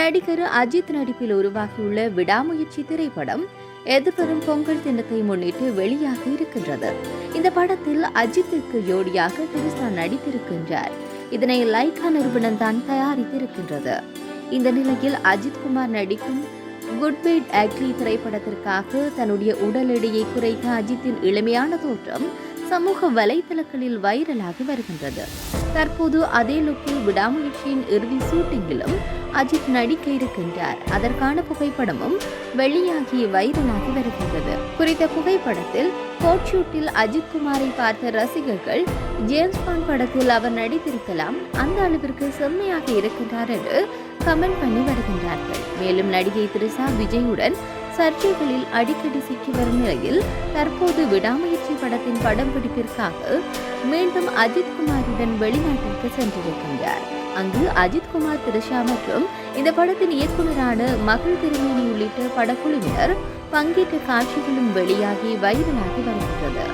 நடிகர் அஜித் நடிப்பில் உருவாகியுள்ள விடாமுயற்சி திரைப்படம் எதிர்வரும் பொங்கல் தினத்தை முன்னிட்டு வெளியாக இருக்கின்றது. இந்த படத்தில் அஜித்துக்கு ஜோடியாக திரிஷா நடித்திருக்கின்றார். இதனை லைகா நிறுவனம் தான் தயாரித்திருக்கின்றது. இந்த நிலையில் அஜித் குமார் நடிக்கும் குட் பைட் அக்லி திரைப்படத்திற்காக தன்னுடைய உடல் எடையை குறைத்த அஜித்தின் இளமையான தோற்றம் சமூக வலைதளங்களில் வைரலாகி வருகின்றது. தற்போது அதே லுக்கில் விடாமுயற்சியின் இறுதி ஷூட்டிங்கிலும் அஜித் நடிக்க இருக்கின்றார். அதற்கான புகைப்படமும் வெளியாகி வைரலாகி வருகின்றது. குறித்த புகைப்படத்தில் கோட் ஷூட்டில் அஜித் குமாரை பார்த்த ரசிகர்கள் ஜேம்ஸ் பாண்ட் படத்தில் அவர் நடித்திருக்கலாம், அந்த அளவிற்கு செம்மையாக இருக்கின்றார் என்று கமெண்ட் பண்ணி வருகின்றார்கள். மேலும் நடிகை திரிஷா விஜயுடன் சர்ச்சைகளில் அடிக்கடி சிக்கி வரும் நிலையில் தற்போது விடாமுயற்சி படத்தின் படம் பிடிப்பிற்காக மீண்டும் அஜித் குமாருடன் வெளிநாட்டிற்கு சென்றிருக்கின்றார். அங்கு அஜித் குமார், திரிஷா மற்றும் இந்த படத்தின் இயக்குநரான மகள் திருமேனி உள்ளிட்ட படக்குழுவினர் பங்கேற்ற காட்சிகளும் வெளியாகி வைரலாகி வருகின்றது.